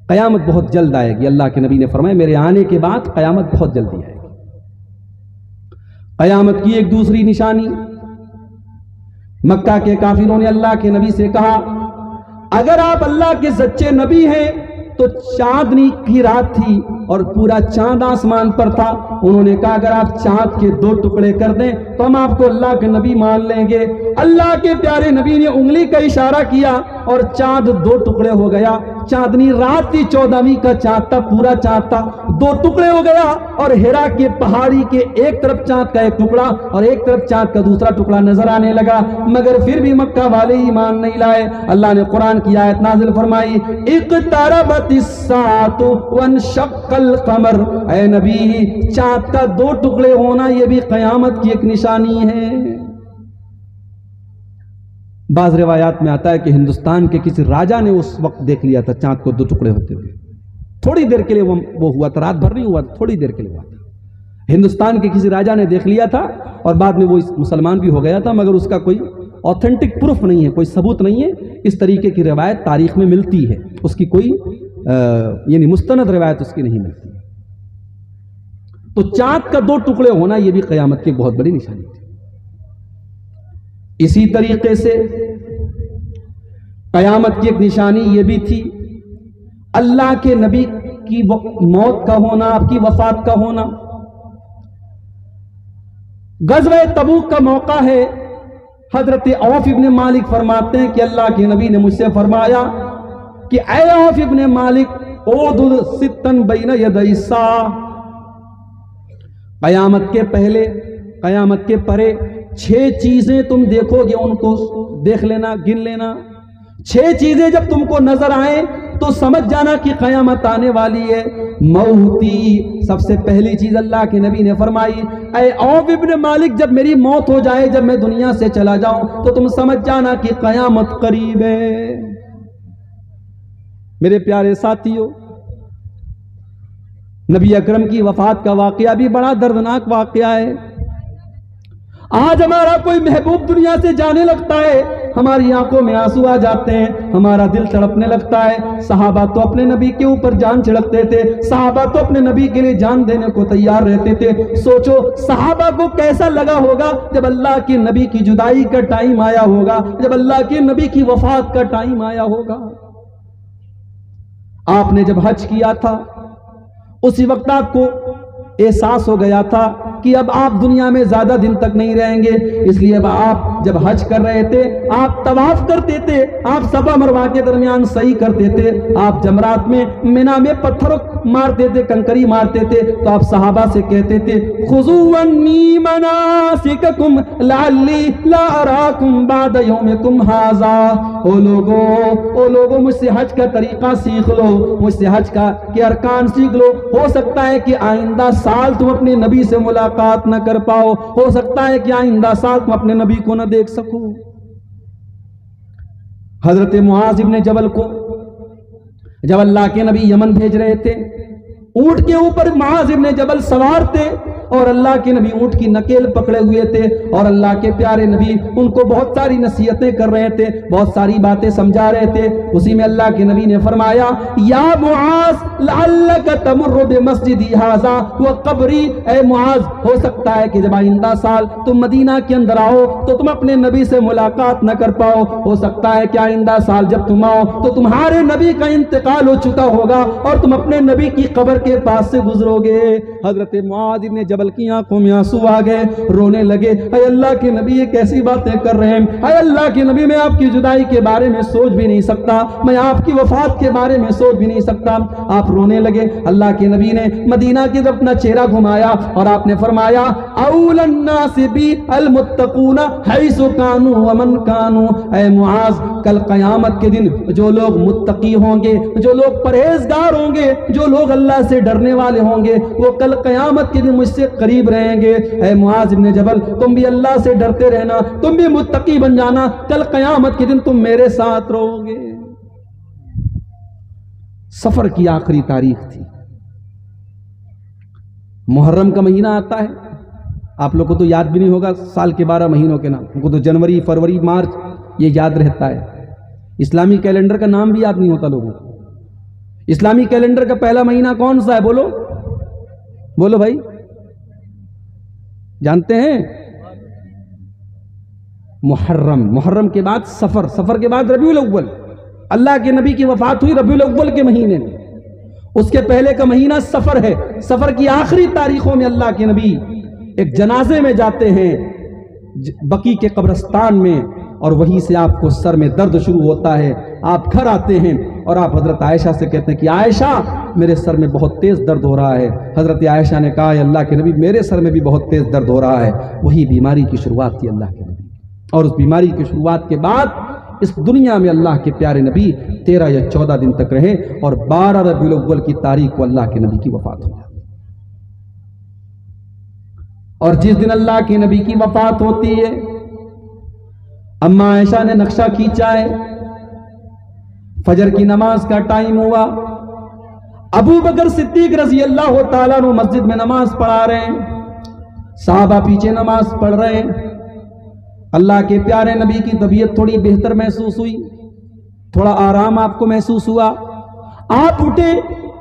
قیامت بہت جلد آئے گی. اللہ کے نبی نے فرمایا میرے آنے کے بعد قیامت بہت جلدی آئے گی. قیامت کی ایک دوسری نشانی، مکہ کے کافروں نے اللہ کے نبی سے کہا اگر آپ اللہ کے سچے نبی ہیں تو چاندنی کی رات تھی اور پورا چاند آسمان پر تھا. انہوں نے کہا اگر آپ چاند کے 2 ٹکڑے کر دیں تو ہم آپ کو اللہ کے نبی مان لیں گے. اللہ کے پیارے نبی نے انگلی کا اشارہ کیا اور چاند 2 ٹکڑے ہو گیا. چاندنی رات تھی، 14ویں کا چاند تھا، پورا چاند تھا، 2 ٹکڑے ہو گیا. اور ہیرا کے پہاڑی کے ایک طرف چاند کا ایک ٹکڑا اور ایک طرف چاند کا دوسرا ٹکڑا نظر آنے لگا. مگر پھر بھی مکہ والے ایمان نہیں لائے. اللہ نے قرآن کی آیت نازل فرمائی اقتربت الساعۃ وانشق القمر. اے نبی چاند کا 2 ٹکڑے ہونا یہ بھی قیامت کی ایک نشانی ہے. بعض روایات میں آتا ہے کہ ہندوستان کے کسی راجا نے اس وقت دیکھ لیا تھا چاند کو 2 ٹکڑے ہوتے ہوئے. تھوڑی دیر کے لیے وہ ہوا تھا، رات بھر نہیں ہوا تھا، تھوڑی دیر کے لیے ہوا تھا. ہندوستان کے کسی راجا نے دیکھ لیا تھا اور بعد میں وہ مسلمان بھی ہو گیا تھا، مگر اس کا کوئی اوتھینٹک پروف نہیں ہے، کوئی ثبوت نہیں ہے. اس طریقے کی روایت تاریخ میں ملتی ہے، اس کی کوئی یعنی مستند روایت اس کی نہیں ملتی. تو چاند کا 2 ٹکڑے ہونا یہ بھی قیامت کی بہت بڑی نشانی تھی. اسی طریقے سے قیامت کی ایک نشانی یہ بھی تھی اللہ کے نبی کی موت کا ہونا، آپ کی وفات کا ہونا. غزوہ تبوک کا موقع ہے. حضرت عوف ابن مالک فرماتے ہیں کہ اللہ کے نبی نے مجھ سے فرمایا کہ اے عوف ابن مالک اودد ستن بین یدی الساعہ. قیامت کے پہلے قیامت کے پرے 6 چیزیں تم دیکھو گے، ان کو دیکھ لینا، گن لینا. 6 چیزیں جب تم کو نظر آئیں تو سمجھ جانا کہ قیامت آنے والی ہے. موتی، سب سے پہلی چیز اللہ کے نبی نے فرمائی اے عوف ابن مالک جب میری موت ہو جائے، جب میں دنیا سے چلا جاؤں تو تم سمجھ جانا کہ قیامت قریب ہے. میرے پیارے ساتھیو، نبی اکرم کی وفات کا واقعہ بھی بڑا دردناک واقعہ ہے. آج ہمارا کوئی محبوب دنیا سے جانے لگتا ہے، ہماری آنکھوں میں آنسو آ جاتے ہیں، ہمارا دل تڑپنے لگتا ہے. صحابہ تو اپنے نبی کے اوپر جان چھڑکتے تھے، صحابہ تو اپنے نبی کے لیے جان دینے کو تیار رہتے تھے. سوچو صحابہ کو کیسا لگا ہوگا جب اللہ کے نبی کی جدائی کا ٹائم آیا ہوگا، جب اللہ کے نبی کی وفات کا ٹائم آیا ہوگا. آپ نے جب حج کیا تھا اسی وقت آپ کو احساس ہو گیا تھا کہ اب آپ دنیا میں زیادہ دن تک نہیں رہیں گے. اس لیے اب آپ جب حج کر رہے تھے، آپ طواف کرتے تھے، آپ صفا مروہ کے درمیان سعی کرتے تھے، آپ جمرات میں منا میں پتھر مارتے تھے، کنکری مارتے تھے. تو آپ صحابہ سے کہتے تھے خذوا عنی مناسککم لعلی لا اراکم بعد یومکم ھذا. او لوگوں مجھ سے حج کا طریقہ سیکھ لو، مجھ سے حج کا کے ارکان سیکھ لو. ہو سکتا ہے کہ آئندہ سال تم اپنے نبی سے ملاقات نہ کر پاؤ، ہو سکتا ہے کہ آئندہ سال تم اپنے نبی کو نہ دیکھ سکو. حضرت معاذ ابن جبل کو جب اللہ کے نبی یمن بھیج رہے تھے، اونٹ کے اوپر معاذ ابن جبل سوار تھے اور اللہ کے نبی اونٹ کی نکیل پکڑے ہوئے تھے اور اللہ کے پیارے نبی ان کو بہت ساری نصیحتیں کر رہے تھے، بہت ساری باتیں سمجھا رہے تھے. اسی میں اللہ کے نبی نے فرمایا یا معاذ لعلک تمر بمسجدی ھذا وقبری. اے معاذ ہو سکتا ہے کہ جب آئندہ سال تم مدینہ کے اندر آؤ تو تم اپنے نبی سے ملاقات نہ کر پاؤ. ہو سکتا ہے کہ آئندہ سال جب تم آؤ تو تمہارے نبی کا انتقال ہو چکا ہوگا اور تم اپنے نبی کی قبر کے پاس سے گزرو گے. حضرت معاذ ابن جبل کی آنکھوں میں آنسو آ گئے، رونے لگے. اے اللہ کے نبی یہ کیسی باتیں کر رہے ہیں؟ اے اللہ کے نبی میں آپ کی جدائی کے بارے میں سوچ بھی نہیں سکتا، میں آپ کی وفات کے بارے میں سوچ بھی نہیں سکتا. آپ رونے لگے. اللہ کے نبی نے مدینہ کی طرف اپنا چہرہ گھمایا اور آپ نے فرمایا اول الناس بی المتقون حیث کانوا ومن کانوا. اے معاذ کل قیامت کے دن جو لوگ متقی ہوں گے، جو لوگ پرہیزگار ہوں گے، جو لوگ اللہ سے ڈرنے والے ہوں گے، وہ کل قیامت کے دن مجھ سے قریب رہیں گے. اے معاذ ابن جبل تم بھی اللہ سے ڈرتے رہنا، تم بھی متقی بن جانا، کل قیامت کے دن تم میرے ساتھ رہو گے. سفر کی آخری تاریخ تھی، محرم کا مہینہ آتا ہے. آپ لوگ کو تو یاد بھی نہیں ہوگا سال کے 12 مہینوں کے نام، ان کو تو جنوری، فروری، مارچ یہ یاد رہتا ہے. اسلامی کیلنڈر کا نام بھی یاد نہیں ہوتا لوگوں کو. اسلامی کیلنڈر کا پہلا مہینہ کون سا ہے؟ بولو بولو بھائی، جانتے ہیں؟ محرم، محرم کے بعد سفر، سفر کے بعد ربیع الاول۔ اللہ کے نبی کی وفات ہوئی ربیع الاول کے مہینے میں، اس کے پہلے کا مہینہ سفر ہے۔ سفر کی آخری تاریخوں میں اللہ کے نبی ایک جنازے میں جاتے ہیں بقیع کے قبرستان میں، اور وہیں سے آپ کو سر میں درد شروع ہوتا ہے۔ آپ گھر آتے ہیں اور آپ حضرت عائشہ سے کہتے ہیں کہ عائشہ میرے سر میں بہت تیز درد ہو رہا ہے۔ حضرت عائشہ نے کہا اللہ کے نبی میرے سر میں بھی بہت تیز درد ہو رہا ہے۔ وہی بیماری کی شروعات تھی اللہ کے نبی، اور اس بیماری کی شروعات کے بعد اس دنیا میں اللہ کے پیارے نبی 13 یا 14 دن تک رہے، اور 12 ربیع الاول کی تاریخ کو اللہ کے نبی کی وفات ہو جاتی۔ اور جس دن اللہ کے نبی کی وفات ہوتی ہے، اماں عائشہ نے نقشہ کھینچا ہے، فجر کی نماز کا ٹائم ہوا، ابو بکر صدیق رضی اللہ تعالیٰ عنہ مسجد میں نماز پڑھا رہے ہیں، صحابہ پیچھے نماز پڑھ رہے ہیں۔ اللہ کے پیارے نبی کی طبیعت تھوڑی بہتر محسوس ہوئی، تھوڑا آرام آپ کو محسوس ہوا، آپ اٹھے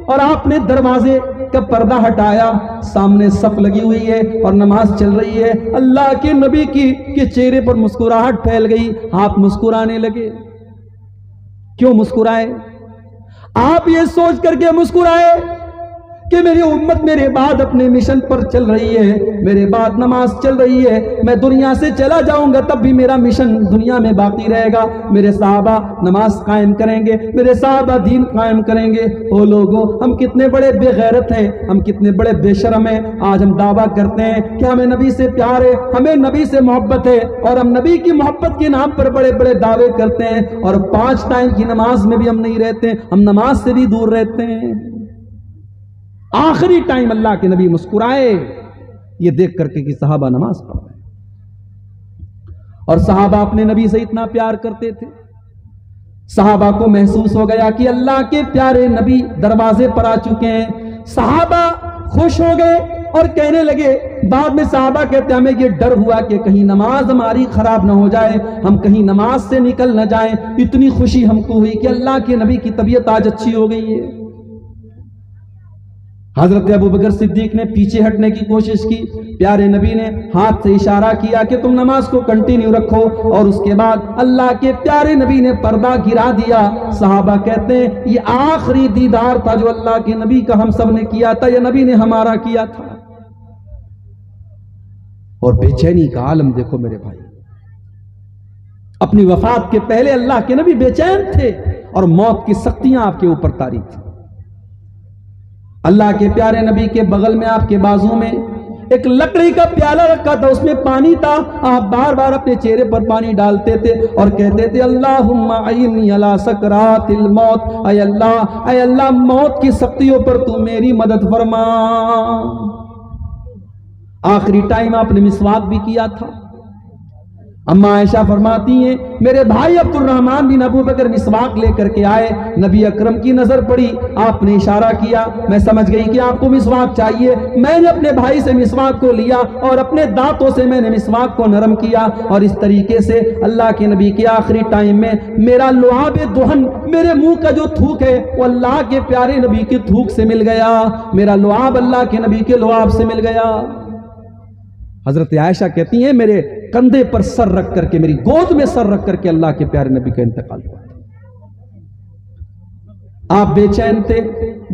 اور آپ نے دروازے کا پردہ ہٹایا، سامنے صف لگی ہوئی ہے اور نماز چل رہی ہے۔ اللہ کے نبی کے چہرے پر مسکراہٹ پھیل گئی، آپ مسکرانے لگے۔ کیوں مسکرائے؟ آپ یہ سوچ کر کے مسکرائے کہ میری امت میرے بعد اپنے مشن پر چل رہی ہے، میرے بعد نماز چل رہی ہے، میں دنیا سے چلا جاؤں گا تب بھی میرا مشن دنیا میں باقی رہے گا، میرے صحابہ نماز قائم کریں گے، میرے صحابہ دین قائم کریں گے۔ او لوگوں، ہم کتنے بڑے بے غیرت ہیں، ہم کتنے بڑے بے شرم ہیں، آج ہم دعویٰ کرتے ہیں کہ ہمیں نبی سے پیار ہے، ہمیں نبی سے محبت ہے، اور ہم نبی کی محبت کے نام پر بڑے بڑے دعوے کرتے ہیں، اور 5 ٹائم کی نماز میں بھی ہم نہیں رہتے، ہم نماز سے بھی دور رہتے ہیں۔ آخری ٹائم اللہ کے نبی مسکرائے، یہ دیکھ کر کے کہ صحابہ نماز پڑھ رہے ہیں، اور صحابہ اپنے نبی سے اتنا پیار کرتے تھے، صحابہ کو محسوس ہو گیا کہ اللہ کے پیارے نبی دروازے پر آ چکے ہیں۔ صحابہ خوش ہو گئے اور کہنے لگے، بعد میں صحابہ کہتے ہیں ہمیں یہ ڈر ہوا کہ کہیں نماز ہماری خراب نہ ہو جائے، ہم کہیں نماز سے نکل نہ جائیں۔ اتنی خوشی ہم کو ہوئی کہ اللہ کے نبی کی طبیعت آج اچھی ہو گئی ہے۔ حضرت ابو بکر صدیق نے پیچھے ہٹنے کی کوشش کی، پیارے نبی نے ہاتھ سے اشارہ کیا کہ تم نماز کو کنٹینیو رکھو، اور اس کے بعد اللہ کے پیارے نبی نے پردہ گرا دیا۔ صحابہ کہتے ہیں یہ آخری دیدار تھا جو اللہ کے نبی کا ہم سب نے کیا تھا، یا نبی نے ہمارا کیا تھا۔ اور بے چینی کا عالم دیکھو میرے بھائی، اپنی وفات کے پہلے اللہ کے نبی بے چین تھے، اور موت کی سختیاں آپ کے اوپر طاری تھی۔ اللہ کے پیارے نبی کے بغل میں آپ کے بازو میں ایک لکڑی کا پیالہ رکھا تھا، اس میں پانی تھا، آپ بار بار اپنے چہرے پر پانی ڈالتے تھے اور کہتے تھے اللہم اعنی علی سکرات الموت، اے اللہ موت کی سختیوں پر تو میری مدد فرما۔ آخری ٹائم آپ نے مسواک بھی کیا تھا۔ اماں عائشہ فرماتی ہیں میرے بھائی عبد الرحمن بن ابو بکر مسواک لے کر کے آئے، نبی اکرم کی نظر پڑی، آپ نے اشارہ کیا، میں سمجھ گئی کہ آپ کو مسواک چاہیے۔ میں نے اپنے بھائی سے مسواک کو لیا اور اپنے دانتوں سے میں نے مسواک کو نرم کیا، اور اس طریقے سے اللہ کے نبی کے آخری ٹائم میں میرا لعاب دہن، میرے منہ کا جو تھوک ہے وہ اللہ کے پیارے نبی کی تھوک سے مل گیا، میرا لعاب اللہ کے نبی کے لعاب سے مل گیا۔ حضرت عائشہ کہتی ہیں میرے کندھے پر سر رکھ کر کے، میری گود میں سر رکھ کر کے اللہ کے پیارے نبی کا انتقال ہوا۔ آپ بے چین تھے،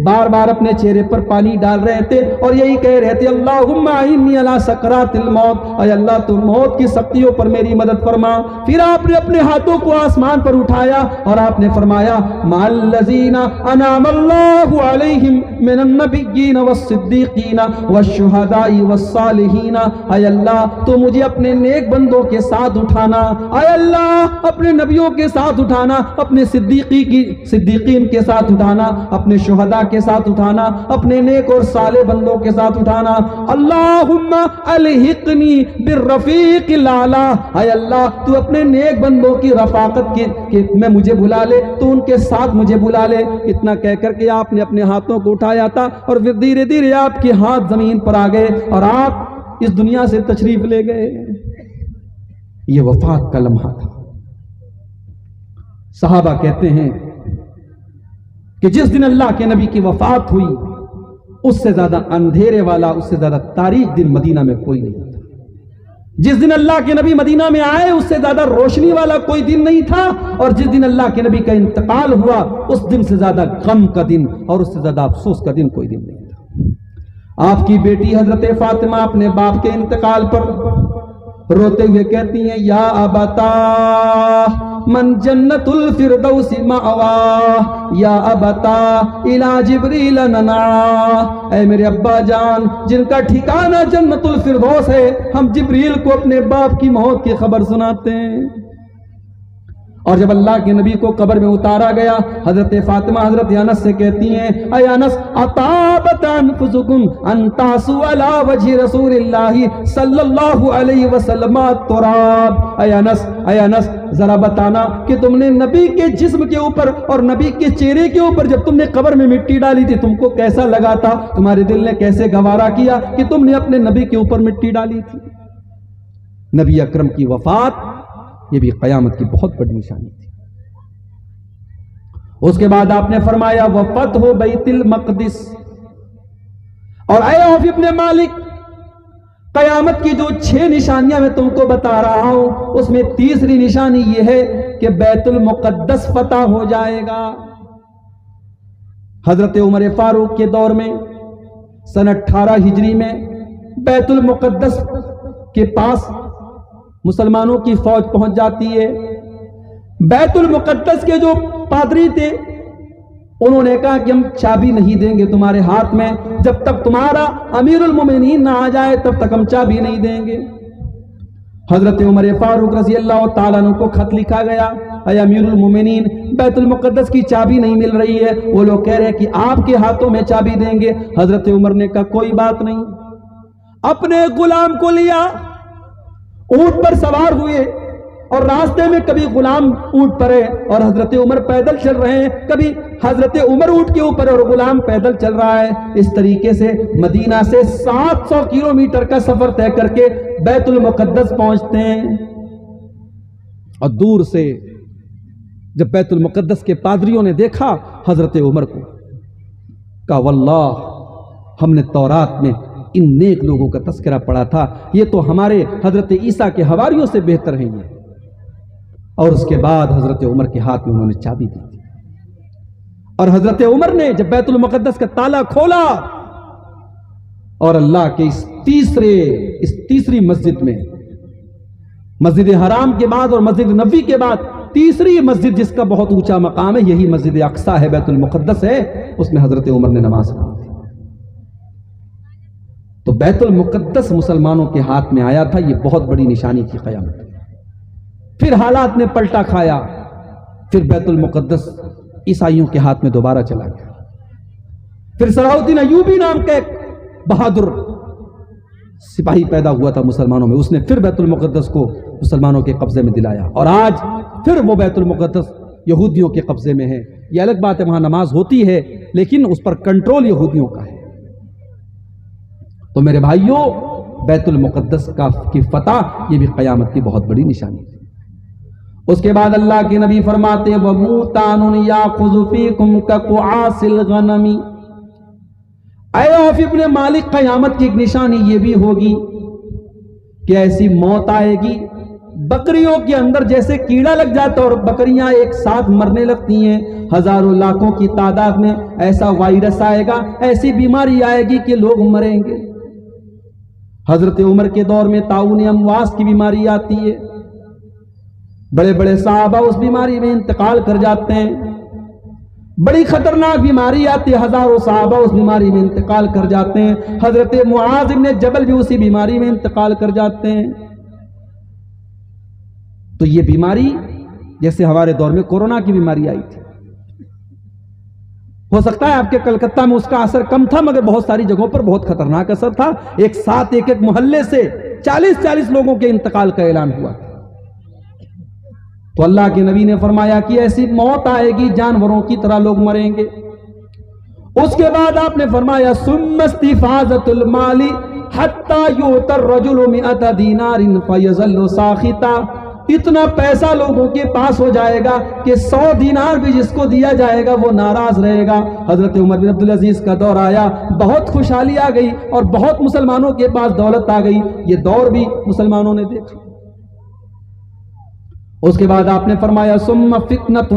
بار بار اپنے چہرے پر پانی ڈال رہے تھے اور یہی کہہ رہے تھے اللہم اعنی علی سکرات الموت، اے اللہ تو موت کی سختیوں پر میری مدد فرما۔ پھر آپ نے اپنے ہاتھوں کو آسمان پر اٹھایا اور آپ نے فرمایا مع الذین انعم اللہ علیہم من النبیین والصدیقین والشہداء والصالحین، اے اللہ تو مجھے اپنے نیک بندوں کے ساتھ اٹھانا، اے اللہ اپنے نبیوں کے ساتھ اٹھانا، اپنے صدیقین کے ساتھ اٹھانا، اپنے شہداء کے ساتھ اٹھانا، اپنے نیک اور صالح بندوں کے ساتھ اٹھانا۔ اللہم الحقنی بالرفیق الاعلی، اے اللہ تو اپنے نیک بندوں کی رفاقت میں مجھے بلا لے، تو ان کے ساتھ مجھے بلا لے۔ اتنا کہہ کر کے آپ نے اپنے ہاتھوں کو اٹھایا تھا اور پھر دھیرے دھیرے آپ کے ہاتھ زمین پر آ گئے اور آپ اس دنیا سے تشریف لے گئے۔ یہ وفات کا لمحہ تھا۔ صحابہ کہتے ہیں کہ جس دن اللہ کے نبی کی وفات ہوئی اس سے زیادہ اندھیرے والا، اس سے زیادہ تاریک دن مدینہ میں کوئی نہیں تھا۔ جس دن اللہ کے نبی مدینہ میں آئے اس سے زیادہ روشنی والا کوئی دن نہیں تھا، اور جس دن اللہ کے نبی کا انتقال ہوا اس دن سے زیادہ غم کا دن اور اس سے زیادہ افسوس کا دن کوئی دن نہیں تھا۔ آپ کی بیٹی حضرت فاطمہ اپنے باپ کے انتقال پر روتے ہوئے کہتی ہیں، یا ابتا من جنت الفردوس مأوا یا ابتا الی جبریل ننا، اے میرے ابا جان جن کا ٹھکانہ جنت الفردوس ہے، ہم جبریل کو اپنے باپ کی موت کی خبر سناتے ہیں۔ اور جب اللہ کے نبی کو قبر میں اتارا گیا، حضرت فاطمہ حضرت انس سے کہتی ہیں، اے انس اطابت انفسکم ان تعصوا علی وجہ رسول اللہ صلی اللہ علیہ وسلم التراب، اے انس ذرا بتانا کہ تم نے نبی کے جسم کے اوپر اور نبی کے چہرے کے اوپر جب تم نے قبر میں مٹی ڈالی تھی تم کو کیسا لگا تھا؟ تمہارے دل نے کیسے گوارا کیا کہ تم نے اپنے نبی کے اوپر مٹی ڈالی تھی؟ نبی اکرم کی وفات یہ بھی قیامت کی بہت بڑی نشانی تھی۔ اس کے بعد آپ نے فرمایا وفتح بیت المقدس، اور اے عوف ابن مالک قیامت کی جو 6 نشانیاں میں تم کو بتا رہا ہوں اس میں تیسری نشانی یہ ہے کہ بیت المقدس فتح ہو جائے گا۔ حضرت عمر فاروق کے دور میں سن 18 ہجری میں بیت المقدس کے پاس مسلمانوں کی فوج پہنچ جاتی ہے۔ بیت المقدس کے جو پادری تھے انہوں نے کہا کہ ہم چابی نہیں دیں گے تمہارے ہاتھ میں، جب تک تمہارا امیر المومنین نہ آ جائے تب تک ہم چابی نہیں دیں گے۔ حضرت عمر فاروق رضی اللہ تعالیٰ عنہ کو خط لکھا گیا، اے امیر المومنین بیت المقدس کی چابی نہیں مل رہی ہے، وہ لوگ کہہ رہے ہیں کہ آپ کے ہاتھوں میں چابی دیں گے۔ حضرت عمر نے کہا کوئی بات نہیں، اپنے غلام کو لیا، اونٹ پر سوار ہوئے، اور راستے میں کبھی غلام اونٹ پر ہے اور حضرت عمر پیدل چل رہے ہیں، کبھی حضرت عمر اونٹ کے اوپر اور غلام پیدل چل رہا ہے۔ اس طریقے سے مدینہ سے 700 کلومیٹر کا سفر طے کر کے بیت المقدس پہنچتے ہیں۔ اور دور سے جب بیت المقدس کے پادریوں نے دیکھا حضرت عمر کو، کہا واللہ ہم نے تورات میں ان نیک لوگوں کا تذکرہ پڑھا تھا، یہ تو ہمارے حضرت عیسیٰ کے حواریوں سے بہتر ہیں یہ۔ اور اس کے بعد حضرت عمر کے ہاتھ میں انہوں نے چابی دی تھی، اور حضرت عمر نے جب بیت المقدس کا تالا کھولا اور اللہ کے اس تیسری مسجد میں، مسجد حرام کے بعد اور مسجد نبوی کے بعد تیسری مسجد جس کا بہت اونچا مقام ہے یہی مسجد اقصیٰ ہے، بیت المقدس ہے، اس میں حضرت عمر نے نماز پڑھی تھی۔ تو بیت المقدس مسلمانوں کے ہاتھ میں آیا تھا، یہ بہت بڑی نشانی تھی قیامت۔ پھر حالات نے پلٹا کھایا، پھر بیت المقدس عیسائیوں کے ہاتھ میں دوبارہ چلا گیا۔ پھر صلاح الدین ایوبی نام کا ایک بہادر سپاہی پیدا ہوا تھا مسلمانوں میں، اس نے پھر بیت المقدس کو مسلمانوں کے قبضے میں دلایا، اور آج پھر وہ بیت المقدس یہودیوں کے قبضے میں ہے۔ یہ الگ بات ہے وہاں نماز ہوتی ہے لیکن اس پر کنٹرول یہودیوں کا ہے۔ تو میرے بھائیوں بیت المقدس کی فتح یہ بھی قیامت کی بہت بڑی نشانی ہے۔ اس کے بعد اللہ کے نبی فرماتے وَمُوتَانٌ يَأْخُذُ فِيكُمْ كَقُعَاسِ الْغَنَمِ، اے عوف ابن مالک قیامت کی ایک نشانی یہ بھی ہوگی کہ ایسی موت آئے گی بکریوں کے اندر جیسے کیڑا لگ جاتا اور بکریاں ایک ساتھ مرنے لگتی ہیں، ہزاروں لاکھوں کی تعداد میں ایسا وائرس آئے گا، ایسی بیماری آئے گی کہ لوگ مریں گے۔ حضرت عمر کے دور میں طاعون امواس کی بیماری آتی ہے، بڑے بڑے صحابہ اس بیماری میں انتقال کر جاتے ہیں، بڑی خطرناک بیماری آتی ہے، ہزاروں صحابہ اس بیماری میں انتقال کر جاتے ہیں، حضرت معاذ بن جبل بھی اسی بیماری میں انتقال کر جاتے ہیں۔ تو یہ بیماری جیسے ہمارے دور میں کورونا کی بیماری آئی تھی، ہو سکتا ہے آپ کے کلکتہ میں اس کا اثر کم تھا مگر بہت ساری جگہوں پر بہت خطرناک اثر تھا، ایک ساتھ ایک محلے سے 40 لوگوں کے انتقال کا اعلان ہوا۔ تو اللہ کے نبی نے فرمایا کہ ایسی موت آئے گی جانوروں کی طرح لوگ مریں گے۔ اس کے بعد آپ نے فرمایا ثم استفاضۃ المال حتی یؤتی الرجل 100 دینار فیظل ساخطا، اتنا پیسہ لوگوں کے پاس ہو جائے گا کہ 100 دینار بھی جس کو دیا جائے گا وہ ناراض رہے گا۔ حضرت عمر بن عبدالعزیز کا دور آیا، بہت خوشحالی آ گئی اور بہت مسلمانوں کے پاس دولت آ گئی، یہ دور بھی مسلمانوں نے دیکھا۔ اس کے بعد آپ نے فرمایا ثم فتنۃ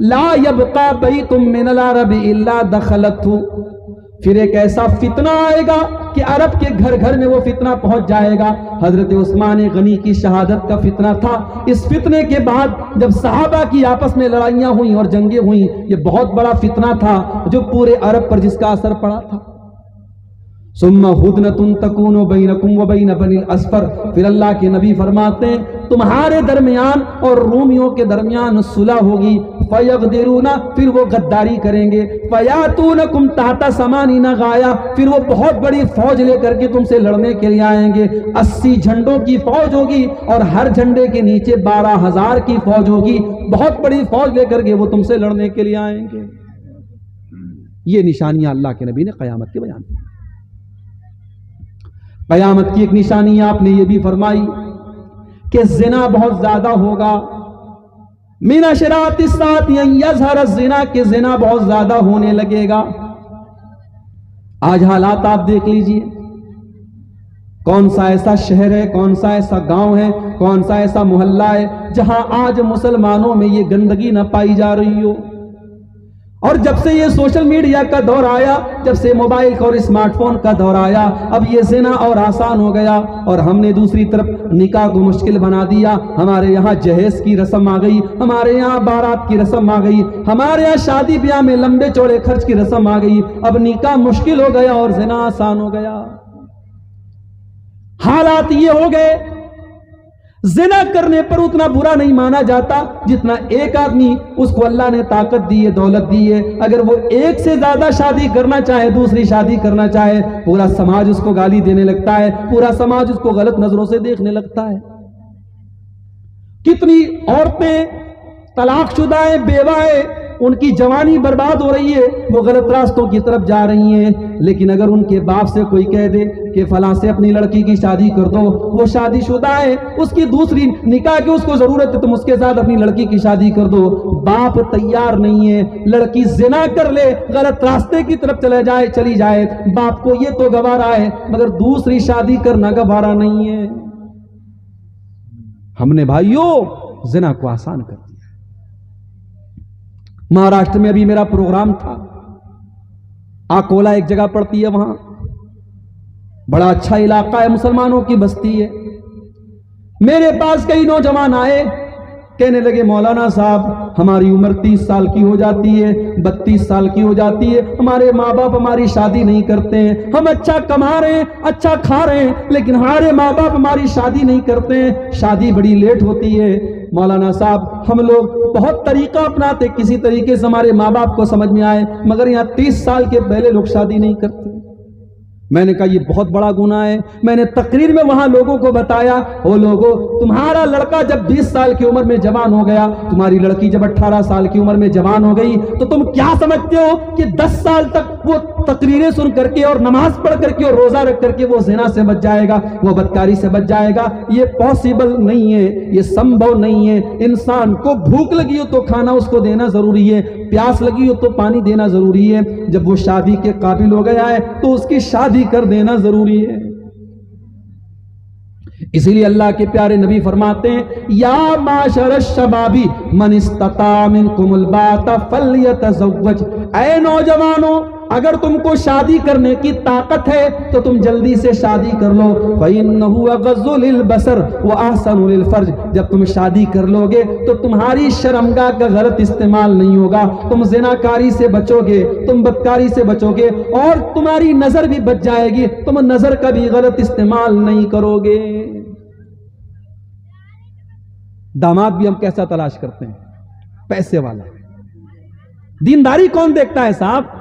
لا یبقى بیت من العرب الا دخلته، پھر ایک ایسا فتنہ آئے گا کہ عرب کے گھر گھر میں وہ فتنہ پہنچ جائے گا۔ حضرت عثمان غنی کی شہادت کا فتنہ تھا۔ اس فتنے کے بعد جب صحابہ کی آپس میں لڑائیاں ہوئیں اور جنگیں ہوئیں، یہ بہت بڑا فتنہ تھا جو پورے عرب پر جس کا اثر پڑا تھا۔ ثم ہدنۃ تکون بینکم وبین بنی الاصفر، پھر اللہ کے نبی فرماتے ہیں تمہارے درمیان اور رومیوں کے درمیان صلح ہوگی، فیغدرون، پھر وہ غداری کریں گے، فیاتونکم تحت ثمانین غایہ، پھر وہ بہت بڑی فوج لے کر کے تم سے لڑنے کے لیے آئیں گے، 80 جھنڈوں کی فوج ہوگی اور ہر جھنڈے کے نیچے 12,000 کی فوج ہوگی، بہت بڑی فوج لے کر کے وہ تم سے لڑنے کے لیے آئیں گے۔ یہ نشانیاں اللہ کے نبی نے قیامت کے بیان کی۔ قیامت کی ایک نشانی آپ نے یہ بھی فرمائی کہ زنا بہت زیادہ ہوگا، من اشراط الساعۃ ان یظہر الزنا، کہ زنا بہت زیادہ ہونے لگے گا۔ آج حالات آپ دیکھ لیجئے، کون سا ایسا شہر ہے، کون سا ایسا گاؤں ہے، کون سا ایسا محلہ ہے جہاں آج مسلمانوں میں یہ گندگی نہ پائی جا رہی ہو۔ اور جب سے یہ سوشل میڈیا کا دور آیا، جب سے موبائل اور اسمارٹ فون کا دور آیا، اب یہ زنا اور آسان ہو گیا، اور ہم نے دوسری طرف نکاح کو مشکل بنا دیا۔ ہمارے یہاں جہیز کی رسم آ گئی، ہمارے یہاں بارات کی رسم آ گئی، ہمارے یہاں شادی بیاہ میں لمبے چوڑے خرچ کی رسم آ گئی، اب نکاح مشکل ہو گیا اور زنا آسان ہو گیا۔ حالات یہ ہو گئے، زنا کرنے پر اتنا برا نہیں مانا جاتا جتنا ایک آدمی، اس کو اللہ نے طاقت دی ہے، دولت دی ہے، اگر وہ ایک سے زیادہ شادی کرنا چاہے، دوسری شادی کرنا چاہے، پورا سماج اس کو گالی دینے لگتا ہے، پورا سماج اس کو غلط نظروں سے دیکھنے لگتا ہے۔ کتنی عورتیں طلاق شدہ ہیں، بیوہ ہیں، ان کی جوانی برباد ہو رہی ہے، وہ غلط راستوں کی طرف جا رہی ہیں، لیکن اگر ان کے باپ سے کوئی کہہ دے کہ فلاں سے اپنی لڑکی کی شادی کر دو، وہ شادی شدہ ہے، اس کی دوسری نکاح کی اس کو ضرورت ہے، تم اس کے ساتھ اپنی لڑکی کی شادی کر دو، باپ تیار نہیں ہے۔ لڑکی زنا کر لے، غلط راستے کی طرف چلی جائے، باپ کو یہ تو گوارا ہے، مگر دوسری شادی کرنا گوارا نہیں ہے۔ ہم نے بھائیوں زنا کو آسان کر دیا۔ مہاراشٹر میں ابھی میرا پروگرام تھا، آکولا ایک جگہ پڑتی ہے، وہاں بڑا اچھا علاقہ ہے، مسلمانوں کی بستی ہے۔ میرے پاس کئی نوجوان آئے، کہنے لگے مولانا صاحب ہماری عمر 30 سال کی ہو جاتی ہے، 32 سال کی ہو جاتی ہے، ہمارے ماں باپ ہماری شادی نہیں کرتے ہیں، ہم اچھا کما رہے ہیں، اچھا کھا رہے ہیں، لیکن ہمارے ماں باپ ہماری شادی نہیں کرتے ہیں، شادی بڑی لیٹ ہوتی ہے۔ مولانا صاحب ہم لوگ بہت طریقہ اپناتے، کسی طریقے سے ہمارے ماں باپ کو سمجھ میں آئے، مگر یہاں 30 سال کے پہلے لوگ شادی نہیں کرتے۔ میں نے کہا یہ بہت بڑا گناہ ہے۔ میں نے تقریر میں وہاں لوگوں کو بتایا، او لوگوں، تمہارا لڑکا جب 20 سال کی عمر میں جوان ہو گیا، تمہاری لڑکی جب 18 سال کی عمر میں جوان ہو گئی، تو تم کیا سمجھتے ہو کہ 10 سال تک وہ تقریریں سن کر کے اور نماز پڑھ کر کے اور روزہ رکھ کر کے وہ زنا سے بچ جائے گا، وہ بدکاری سے بچ جائے گا؟ یہ پاسبل نہیں ہے، یہ سمبھو نہیں ہے۔ انسان کو بھوک لگی ہو تو کھانا اس کو دینا ضروری ہے، پیاس لگی ہو تو پانی دینا ضروری ہے، جب وہ شادی کے قابل ہو گیا ہے تو اس کی شادی کر دینا ضروری ہے۔ اسی لیے اللہ کے پیارے نبی فرماتے ہیں یا معاشر الشباب من استطاع منکم الباءۃ فلیتزوج، اے نوجوانوں اگر تم کو شادی کرنے کی طاقت ہے تو تم جلدی سے شادی کر لو، فإنہ اغض للبصر واحسن للفرج، جب تم شادی کر لو گے تو تمہاری شرمگاہ کا غلط استعمال نہیں ہوگا، تم زناکاری سے بچو گے، تم بدکاری سے بچو گے، اور تمہاری نظر بھی بچ جائے گی، تم نظر کا بھی غلط استعمال نہیں کرو گے۔ داماد بھی ہم کیسا تلاش کرتے ہیں؟ پیسے والا۔ دینداری کون دیکھتا ہے صاحب؟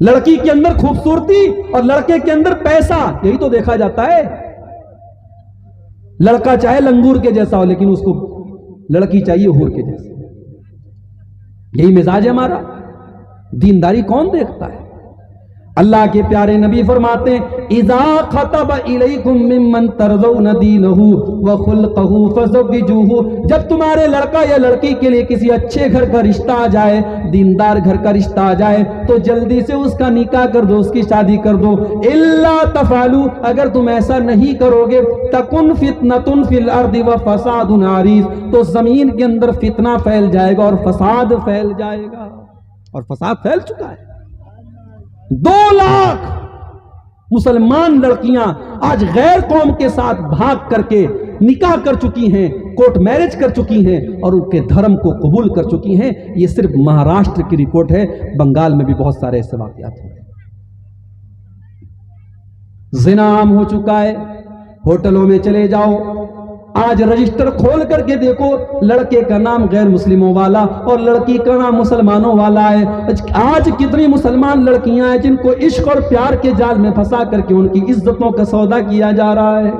لڑکی کے اندر خوبصورتی اور لڑکے کے اندر پیسہ، یہی تو دیکھا جاتا ہے۔ لڑکا چاہے لنگور کے جیسا ہو لیکن اس کو لڑکی چاہیے حور کے جیسا، یہی مزاج ہے ہمارا۔ دینداری کون دیکھتا ہے؟ اللہ کے پیارے نبی فرماتے ہیں اذا خطب الیکم ممن ترضون دینہ وخلقہ فزوجوہ، جب تمہارے لڑکا یا لڑکی کے لیے کسی اچھے گھر کا رشتہ آ جائے، دیندار گھر کا رشتہ آ جائے، تو جلدی سے اس کا نکاح کر دو، اس کی شادی کر دو۔ الا تفعلوا، اگر تم ایسا نہیں کرو گے، تکن فتنۃ فی الارض وفساد عریض، تو زمین کے اندر فتنہ پھیل جائے گا اور فساد پھیل جائے گا، اور فساد پھیل چکا ہے۔ 2 لاکھ مسلمان لڑکیاں آج غیر قوم کے ساتھ بھاگ کر کے نکاح کر چکی ہیں، کورٹ میرج کر چکی ہیں اور ان کے دھرم کو قبول کر چکی ہیں۔ یہ صرف مہاراشٹر کی رپورٹ ہے، بنگال میں بھی بہت سارے ایسے واقعات ہیں۔ زنا عام ہو چکا ہے، ہوٹلوں میں چلے جاؤ، آج رجسٹر کھول کر کے دیکھو، لڑکے کا نام غیر مسلموں والا اور لڑکی کا نام مسلمانوں والا ہے۔ آج کتنی مسلمان لڑکیاں ہیں جن کو عشق اور پیار کے جال میں پھنسا کر کے ان کی عزتوں کا سودا کیا جا رہا ہے۔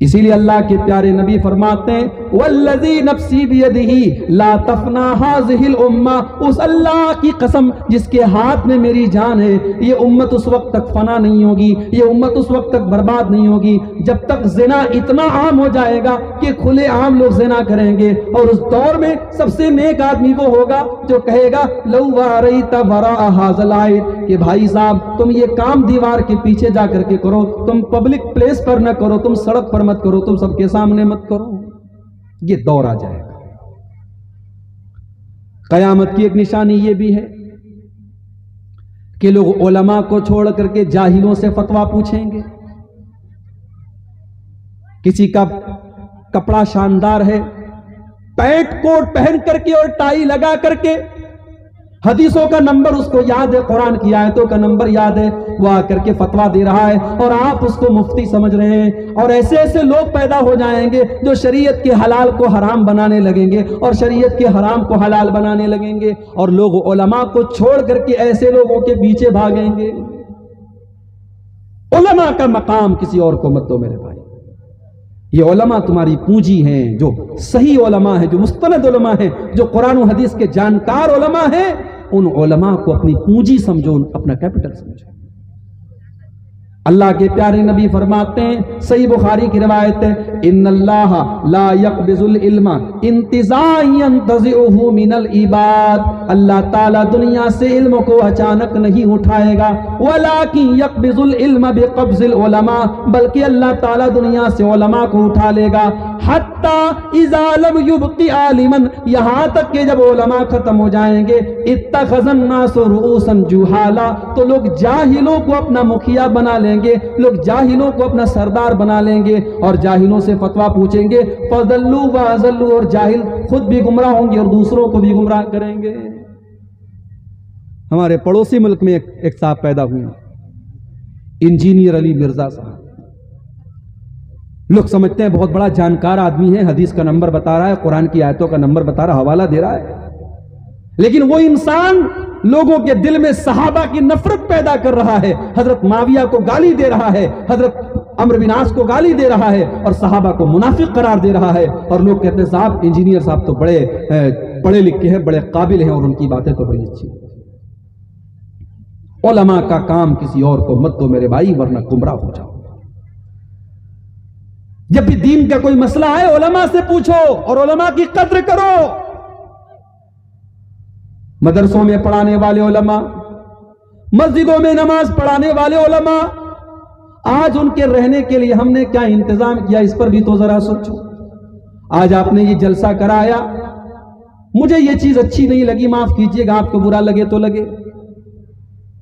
اسی لیے اللہ کے پیارے نبی فرماتے ہیں والذی نفسی بیدہ لا تفنا ہذہ الامہ، اس اللہ کی قسم جس کے ہاتھ میں میری جان ہے، یہ امت اس وقت تک فنا نہیں ہوگی، یہ امت اس وقت تک برباد نہیں ہوگی جب تک زنا اتنا عام ہو جائے گا کہ کھلے عام لوگ زنا کریں گے۔ اور اس دور میں سب سے نیک آدمی وہ ہوگا جو کہے گا لو واریت وراء ھذا العید، کہ بھائی صاحب تم یہ کام دیوار کے پیچھے جا کر کے کرو، تم پبلک پلیس پر نہ کرو، تم سڑک پر مت کرو، تم سب کے سامنے مت کرو۔ یہ دور آ جائے گا۔ قیامت کی ایک نشانی یہ بھی ہے کہ لوگ علماء کو چھوڑ کر کے جاہلوں سے فتویٰ پوچھیں گے۔ کسی کا کپڑا شاندار ہے، پینٹ کوٹ پہن کر کے اور ٹائی لگا کر کے، حدیثوں کا نمبر اس کو یاد ہے، قرآن کی آیتوں کا نمبر یاد ہے، وہ آ کر کے فتویٰ دے رہا ہے اور آپ اس کو مفتی سمجھ رہے ہیں۔ اور ایسے ایسے لوگ پیدا ہو جائیں گے جو شریعت کے حلال کو حرام بنانے لگیں گے اور شریعت کے حرام کو حلال بنانے لگیں گے، اور لوگ علماء کو چھوڑ کر کے ایسے لوگوں کے پیچھے بھاگیں گے۔ علماء کا مقام کسی اور کو مت دو میرے بھائی، یہ علماء تمہاری پونجی ہیں، جو صحیح علماء ہیں، جو مستند علماء ہیں، جو قرآن و حدیث کے جانکار علماء ہیں، ان علماء کو اپنی پونجی سمجھو، اپنا کیپٹل سمجھو۔ اللہ کے پیارے نبی فرماتے ہیں، صحیح بخاری کی روایت ہے، ان اللہ لا يقبض العلم انتزاعا ينتزعه من العباد، اللہ تعالیٰ دنیا سے علم کو اچانک نہیں اٹھائے گا، ولكن يقبض العلم بقبض العلماء، بلکہ اللہ تعالیٰ دنیا سے علماء کو اٹھا لے گا، حتی اذا لم يبق عالما، یہاں تک کہ جب علماء ختم ہو جائیں گے، اتخذ الناس رؤوسا جہالا، تو لوگ جاہلوں کو اپنا مکھیا بنا لیں گے، لوگ جاہلوں کو اپنا سردار بنا لیں گے اور جاہلوں سے فتویٰ پوچھیں گے، فضلوا واضلوا، اور جاہل خود بھی گمراہ ہوں گے اور دوسروں کو بھی گمراہ کریں گے۔ ہمارے پڑوسی ملک میں ایک صاحب پیدا ہوئے، انجینئر علی مرزا صاحب، لوگ سمجھتے ہیں بہت بڑا جانکار آدمی ہے، حدیث کا نمبر بتا رہا ہے، قرآن کی آیتوں کا نمبر بتا رہا ہے، حوالہ دے رہا ہے، لیکن وہ انسان لوگوں کے دل میں صحابہ کی نفرت پیدا کر رہا ہے، حضرت معاویہ کو گالی دے رہا ہے، حضرت عمرو بن عاص کو گالی دے رہا ہے اور صحابہ کو منافق قرار دے رہا ہے، اور لوگ کہتے ہیں صاحب انجینئر صاحب تو بڑے پڑھے لکھے ہیں، بڑے قابل ہیں اور ان کی باتیں تو بڑی اچھی ہیں۔ علماء کا کام کسی اور کو مت دو میرے بھائی، ورنہ گمراہ ہو جاؤ۔ جب بھی دین کا کوئی مسئلہ ہے علماء سے پوچھو اور علماء کی قدر کرو۔ مدرسوں میں پڑھانے والے علماء، مسجدوں میں نماز پڑھانے والے علماء، آج ان کے رہنے کے لیے ہم نے کیا انتظام کیا، اس پر بھی تو ذرا سوچو۔ آج آپ نے یہ جلسہ کرایا، مجھے یہ چیز اچھی نہیں لگی، معاف کیجئے گا، آپ کو برا لگے تو لگے۔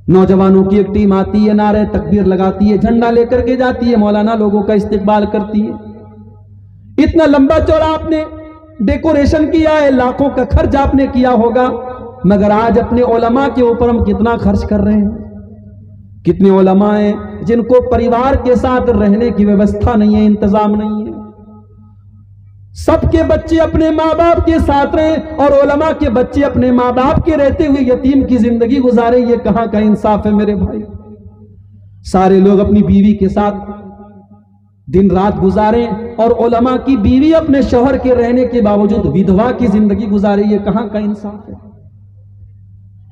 نوجوانوں کی ایک ٹیم آتی ہے، نعرے تکبیر لگاتی ہے، جھنڈا لے کر کے جاتی ہے، مولانا لوگوں کا استقبال کرتی ہے۔ اتنا لمبا چوڑا آپ نے ڈیکوریشن کیا ہے، لاکھوں کا خرچ آپ نے کیا ہوگا، مگر آج اپنے علماء کے اوپر ہم کتنا خرچ کر رہے ہیں؟ کتنے علماء ہیں جن کو پریوار کے ساتھ رہنے کی ویوستھا نہیں ہے، انتظام نہیں ہے۔ سب کے بچے اپنے ماں باپ کے ساتھ رہیں اور علماء کے بچے اپنے ماں باپ کے رہتے ہوئے یتیم کی زندگی گزاریں، یہ کہاں کا انصاف ہے میرے بھائی؟ سارے لوگ اپنی بیوی کے ساتھ دن رات گزاریں اور علماء کی بیوی اپنے شوہر کے رہنے کے باوجود ودھوا کی زندگی گزارے، یہ کہاں کا انصاف ہے؟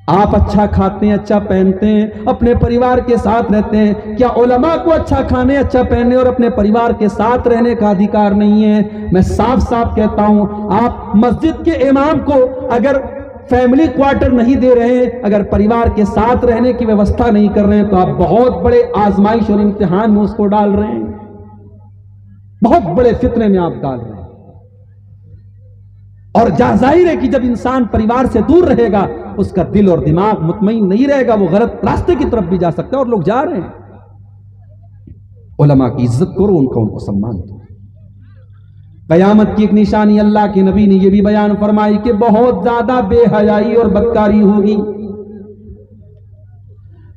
آپ اچھا کھاتے ہیں، اچھا پہنتے ہیں، اپنے پریوار کے ساتھ رہتے ہیں، کیا علماء کو اچھا کھانے، اچھا پہننے اور اپنے پریوار کے ساتھ رہنے کا ادھیکار نہیں ہے؟ میں صاف صاف کہتا ہوں، آپ مسجد کے امام کو اگر فیملی کوارٹر نہیں دے رہے ہیں، اگر پریوار کے ساتھ رہنے کی ویوستھا نہیں کر رہے ہیں، تو آپ بہت بڑے آزمائش اور امتحان میں اس کو ڈال رہے ہیں، بہت بڑے فتنے میں آپ ڈال رہے ہیں۔ اور ظاہر ہے کہ جب انسان پریوار سے دور رہے گا، اس کا دل اور دماغ مطمئن نہیں رہے گا، وہ غلط راستے کی طرف بھی جا سکتا ہے، اور لوگ جا رہے ہیں۔ علماء کی عزت کرو، ان کو سمان دو۔ قیامت کی ایک نشانی اللہ کے نبی نے یہ بھی بیان فرمائی کہ بہت زیادہ بے حیائی اور بدکاری ہوگی۔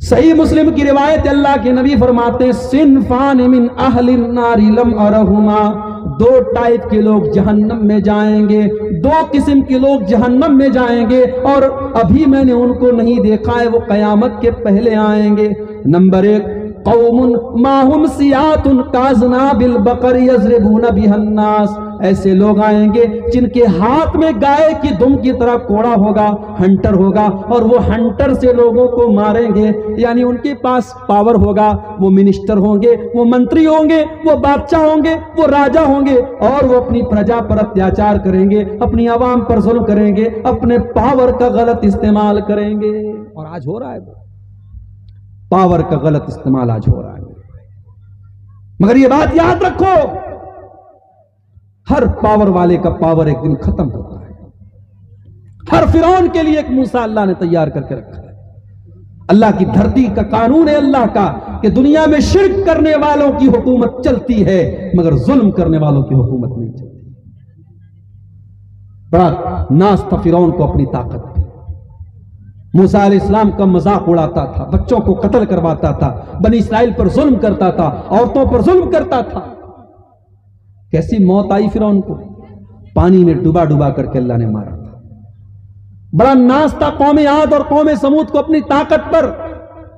صحیح مسلم کی روایت، اللہ کے نبی فرماتے ہیں صنفان من اہل النار لم ارہما، دو ٹائپ کے لوگ جہنم میں جائیں گے، دو قسم کے لوگ جہنم میں جائیں گے اور ابھی میں نے ان کو نہیں دیکھا ہے، وہ قیامت کے پہلے آئیں گے۔ نمبر 1، قوم ماہم سیات کاذناب البقر یضربون بها الناس، ایسے لوگ آئیں گے جن کے ہاتھ میں گائے کی دم کی طرح کوڑا ہوگا، ہنٹر ہوگا، اور وہ ہنٹر سے لوگوں کو ماریں گے، یعنی ان کے پاس پاور ہوگا، وہ منسٹر ہوں گے، وہ منتری ہوں گے، وہ بادشاہ ہوں گے، وہ راجا ہوں گے، اور وہ اپنی پرجا پر اتیاچار کریں گے، اپنی عوام پر ظلم کریں گے، اپنے پاور کا غلط استعمال کریں گے۔ اور آج ہو رہا ہے، پاور کا غلط استعمال آج ہو رہا ہے۔ مگر یہ بات یاد رکھو، ہر پاور والے کا پاور ایک دن ختم ہوتا ہے۔ ہر فرعون کے لیے ایک موسیٰ اللہ نے تیار کر کے رکھا ہے۔ اللہ کی دھرتی کا قانون ہے اللہ کا کہ دنیا میں شرک کرنے والوں کی حکومت چلتی ہے، مگر ظلم کرنے والوں کی حکومت نہیں چلتی۔ بڑا ناز تھا فرعون کو اپنی طاقت پہ، موسیٰ علیہ السلام کا مذاق اڑاتا تھا، بچوں کو قتل کرواتا تھا، بنی اسرائیل پر ظلم کرتا تھا، عورتوں پر ظلم کرتا تھا۔ کیسی موت آئی فرعون کو؟ پانی میں ڈوبا ڈوبا کر کے اللہ نے مارا تھا۔ بڑا ناز تھا قوم عاد اور قوم سمود کو اپنی طاقت پر،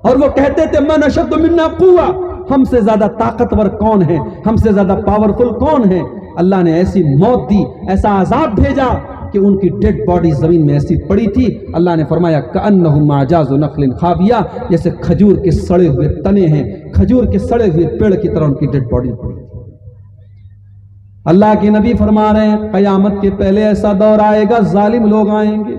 اور وہ کہتے تھے من اشد منا قوہ، ہم سے زیادہ طاقتور کون ہے، ہم سے زیادہ پاورفل کون ہے؟ اللہ نے ایسی موت دی، ایسا عذاب بھیجا کہ ان کی ڈیڈ باڈی زمین میں ایسی پڑی تھی، اللہ نے فرمایا کأنہم اعجاز نخل خاویہ، جیسے کھجور کے سڑے ہوئے تنے ہیں، کھجور کے سڑے ہوئے پیڑ کی طرح ان کی ڈیڈ باڈی پڑی تھی۔ اللہ کے نبی فرما رہے ہیں قیامت کے پہلے ایسا دور آئے گا، ظالم لوگ آئیں گے،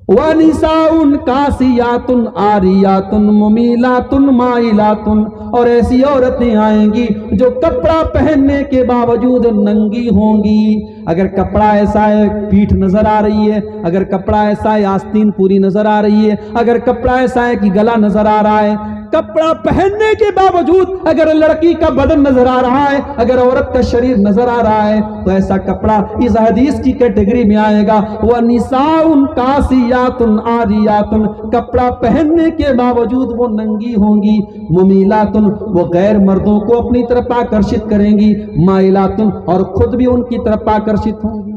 وَنِسَاءٌ کاسیات عاریات ممیلات مائلات، اور ایسی عورتیں آئیں گی جو کپڑا پہننے کے باوجود ننگی ہوں گی۔ اگر کپڑا ایسا ہے پیٹھ نظر آ رہی ہے، اگر کپڑا ایسا ہے آستین پوری نظر آ رہی ہے، اگر کپڑا ایسا ہے کہ گلا نظر آ رہا ہے، کپڑا پہننے کے باوجود اگر لڑکی کا بدن نظر آ رہا ہے، اگر عورت کا شریر نظر آ رہا ہے، تو ایسا کپڑا اس حدیث کی کیٹیگری میں آئے گا وَنِسَاءٌ کاسیات عاریات، کپڑا پہننے کے باوجود وہ ننگی ہوں گی، ممیلات، وہ غیر مردوں کو اپنی طرف آکرشت کریں گی، مائلات، اور خود بھی ان کی طرف آکرشت ہوں گی۔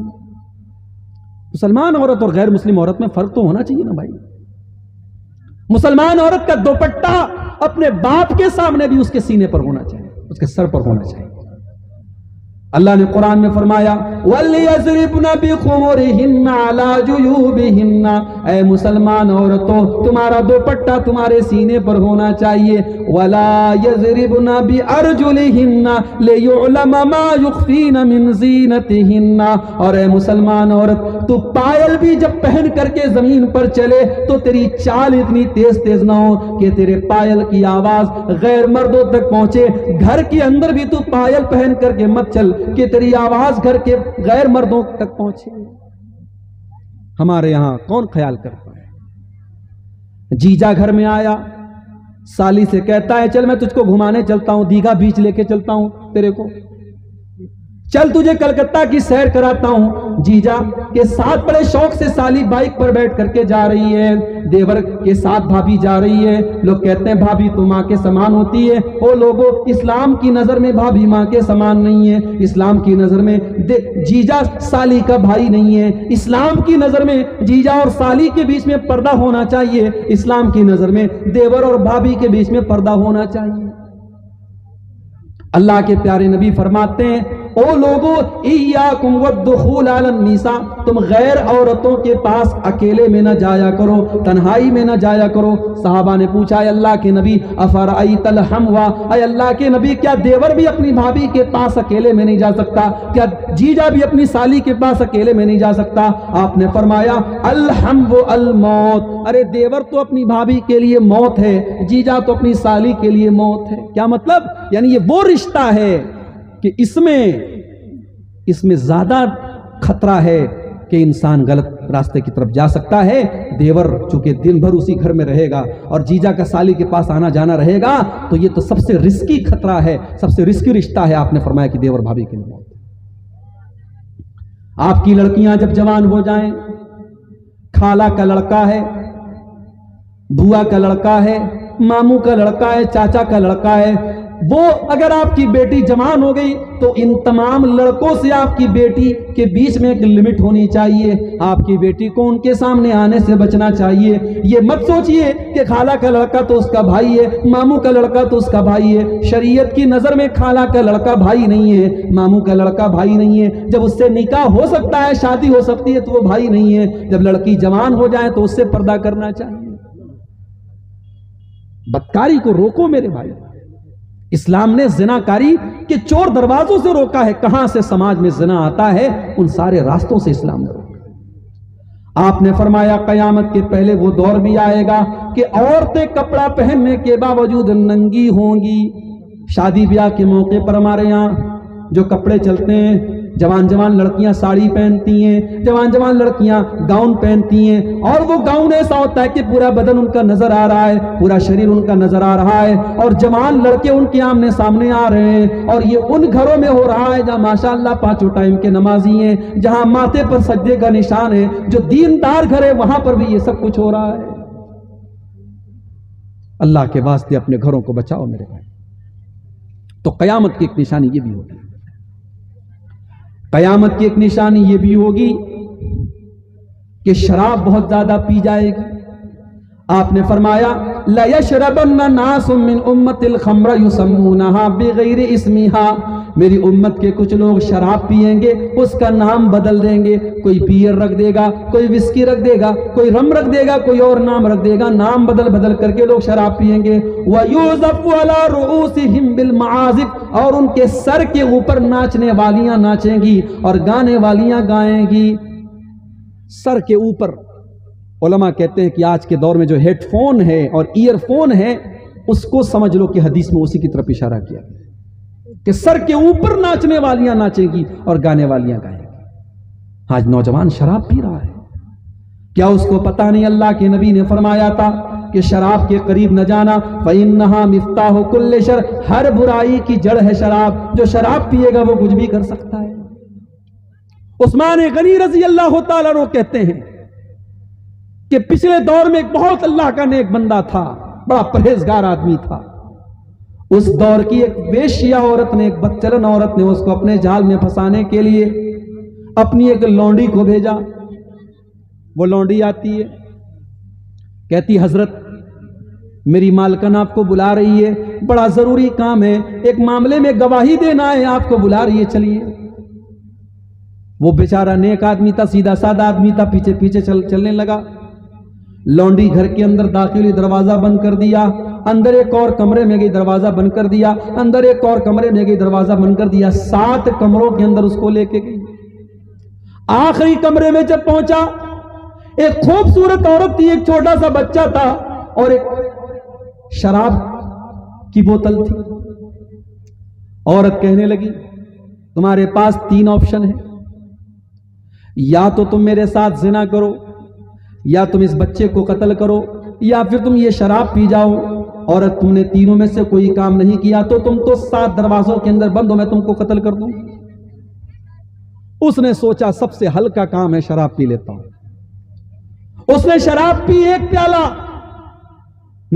مسلمان عورت اور غیر مسلم عورت میں فرق تو ہونا چاہیے نا بھائی۔ مسلمان عورت کا دوپٹہ اپنے باپ کے سامنے بھی اس کے سینے پر ہونا چاہیے، اس کے سر پر ہونا چاہیے۔ اللہ نے قرآن میں فرمایا وَلْيَضْرِبْنَ بِخُمُرِهِنَّ عَلَى جُيُوبِهِنَّ، اے مسلمان عورتوں تمہارا دوپٹہ تمہارے سینے پر ہونا چاہیے، وَلَا يَضْرِبْنَ بِأَرْجُلِهِنَّ لِيُعْلَمَ مَا يُخْفِينَ مِنْ زِينَتِهِنَّ، اور اے مسلمان عورت تو پائل بھی جب پہن کر کے زمین پر چلے تو تیری چال اتنی تیز تیز نہ ہو کہ تیرے پائل کی آواز غیر مردوں تک پہنچے۔ گھر کے اندر بھی تو پائل پہن کر کے مت چل کہ تیری آواز گھر کے غیر مردوں تک پہنچے۔ ہمارے یہاں کون خیال کرتا ہے؟ جیجا گھر میں آیا، سالی سے کہتا ہے چل میں تجھ کو گھمانے چلتا ہوں، دیگھا بیچ لے کے چلتا ہوں تیرے کو، چل تجھے کلکتہ کی سیر کراتا ہوں۔ جیجا کے ساتھ بڑے شوق سے سالی بائک پر بیٹھ کر کے جا رہی ہے، دیور کے ساتھ بھابھی جا رہی ہے۔ لوگ کہتے ہیں بھابھی تو ماں کے سامان ہوتی ہے، او لوگوں اسلام کی نظر میں بھابھی ماں کے سامان نہیں ہے، اسلام کی نظر میں جیجا سالی کا بھائی نہیں ہے، اسلام کی نظر میں جیجا اور سالی کے بیچ میں پردہ ہونا چاہیے، اسلام کی نظر میں دیور اور بھابھی کے بیچ میں پردہ ہونا چاہیے۔ اللہ کے پیارے نبی فرماتے ہیں او لوگو ایاکم والدخول علی النساء، تم غیر عورتوں کے پاس اکیلے میں نہ جایا کرو، تنہائی میں نہ جایا کرو۔ صحابہ نے پوچھا اے اللہ کے نبی افرأیت الحموا، اے اللہ کے نبی کیا دیور بھی اپنی بھابھی کے پاس اکیلے میں نہیں جا سکتا؟ کیا جیجا بھی اپنی سالی کے پاس اکیلے میں نہیں جا سکتا؟ آپ نے فرمایا الحمو الموت، ارے دیور تو اپنی بھابھی کے لیے موت ہے، جیجا تو اپنی سالی کے لیے موت ہے۔ کیا مطلب؟ یعنی یہ وہ رشتہ ہے کہ اس میں زیادہ خطرہ ہے کہ انسان غلط راستے کی طرف جا سکتا ہے۔ دیور چونکہ دن بھر اسی گھر میں رہے گا اور جیجا کا سالی کے پاس آنا جانا رہے گا، تو یہ تو سب سے رسکی خطرہ ہے، سب سے رسکی رشتہ ہے۔ آپ نے فرمایا کہ دیور بھابھی کے لیے موت۔ آپ کی لڑکیاں جب جوان ہو جائیں، خالہ کا لڑکا ہے، بوا کا لڑکا ہے، ماموں کا لڑکا ہے، چاچا کا لڑکا ہے، وہ اگر آپ کی بیٹی جوان ہو گئی تو ان تمام لڑکوں سے آپ کی بیٹی کے بیچ میں ایک لمٹ ہونی چاہیے۔ آپ کی بیٹی کو ان کے سامنے آنے سے بچنا چاہیے۔ یہ مت سوچئے کہ خالہ کا لڑکا تو اس کا بھائی ہے، ماموں کا لڑکا تو اس کا بھائی ہے۔ شریعت کی نظر میں خالہ کا لڑکا بھائی نہیں ہے، ماموں کا لڑکا بھائی نہیں ہے۔ جب اس سے نکاح ہو سکتا ہے، شادی ہو سکتی ہے، تو وہ بھائی نہیں ہے۔ جب لڑکی جوان ہو جائے تو اس سے پردہ کرنا چاہیے۔ بدکاری کو روکو میرے بھائی۔ اسلام نے زناکاری کے چور دروازوں سے روکا ہے۔ کہاں سے سماج میں زنا آتا ہے، ان سارے راستوں سے اسلام نے روکا۔ آپ نے فرمایا قیامت کے پہلے وہ دور بھی آئے گا کہ عورتیں کپڑا پہننے کے باوجود ننگی ہوں گی۔ شادی بیاہ کے موقع پر ہمارے یہاں جو کپڑے چلتے ہیں، جوان جوان لڑکیاں ساڑی پہنتی ہیں، جوان جوان لڑکیاں گاؤن پہنتی ہیں، اور وہ گاؤن ایسا ہوتا ہے کہ پورا بدن ان کا نظر آ رہا ہے، پورا شریر ان کا نظر آ رہا ہے، اور جوان لڑکے ان کے آمنے سامنے آ رہے ہیں۔ اور یہ ان گھروں میں ہو رہا ہے جہاں ماشاءاللہ پانچوں ٹائم کے نمازی ہیں، جہاں ماتھے پر سجدے کا نشان ہے، جو دیندار گھر ہے وہاں پر بھی یہ سب کچھ ہو رہا ہے۔ اللہ کے واسطے اپنے گھروں کو بچاؤ میرے بھائی۔ تو قیامت کی ایک نشانی یہ بھی ہوگی، قیامت کی ایک نشانی یہ بھی ہوگی کہ شراب بہت زیادہ پی جائے گی۔ آپ نے فرمایا لَيَشْرَبَنَّ نَاسٌ مِّنْ أُمَّةِ الْخَمْرَ يُسَمُّونَهَا بِغَيْرِ اسْمِهَا، میری امت کے کچھ لوگ شراب پیئیں گے، اس کا نام بدل دیں گے، کوئی بیئر رکھ دے گا، کوئی وسکی رکھ دے گا، کوئی رم رکھ دے گا، کوئی اور نام رکھ دے گا، نام بدل بدل کر کے لوگ شراب پیئیں گے۔ وَيُعْزَفُ عَلَى رُؤُوسِهِمْ بِالْمَعَازِفِ، اور ان کے سر کے اوپر ناچنے والیاں ناچیں گی اور گانے والیاں گائیں گی۔ سر کے اوپر علماء کہتے ہیں کہ آج کے دور میں جو ہیڈ فون ہے اور ایئر فون ہے، اس کو سمجھ لو کہ حدیث میں اسی کی طرف اشارہ کیا کہ سر کے اوپر ناچنے والیاں ناچیں گی اور گانے والیاں گائیں گی۔ آج نوجوان شراب پی رہا ہے، کیا اس کو پتہ نہیں اللہ کے نبی نے فرمایا تھا کہ شراب کے قریب نہ جانا، فَإِنَّهَا مِفْتَاحُ كُلِّ شَرٍ، ہر برائی کی جڑ ہے شراب۔ جو شراب پیے گا وہ کچھ بھی کر سکتا ہے۔ عثمان غنی رضی اللہ تعالیٰ عنہ کہتے ہیں کہ پچھلے دور میں ایک بہت اللہ کا نیک بندہ تھا، بڑا پرہیزگار آدمی تھا۔ اس دور کی ایک ویشیا عورت نے، ایک بدچلن عورت نے اس کو اپنے جال میں پھنسانے کے لیے اپنی ایک لونڈی کو بھیجا۔ وہ لونڈی آتی ہے، کہتی حضرت میری مالکن آپ کو بلا رہی ہے، بڑا ضروری کام ہے، ایک معاملے میں گواہی دینا ہے، آپ کو بلا رہی ہے، چلیے۔ وہ بیچارہ نیک آدمی تھا، سیدھا سادہ آدمی تھا، پیچھے پیچھے چلنے لگا۔ لونڈی گھر کے اندر داخل ہوئی، دروازہ بند کر دیا، اندر ایک اور کمرے میں گئی، دروازہ بند کر دیا، اندر ایک اور کمرے میں گئی، دروازہ بند کر دیا، 7 کمروں کے اندر اس کو لے کے گئی۔ آخری کمرے میں جب پہنچا، ایک خوبصورت عورت تھی، ایک چھوٹا سا بچہ تھا اور ایک شراب کی بوتل تھی۔ عورت کہنے لگی تمہارے پاس 3 آپشن ہیں، یا تو تم میرے ساتھ زنا کرو، یا تم اس بچے کو قتل کرو، یا پھر تم یہ شراب پی جاؤ۔ عورت تم نے تینوں میں سے کوئی کام نہیں کیا تو تم تو 7 دروازوں کے اندر بند ہو، میں تم کو قتل کر دوں۔ اس نے سوچا سب سے ہلکا کام ہے، شراب پی لیتا ہوں۔ اس نے شراب پی، 1 پیالہ،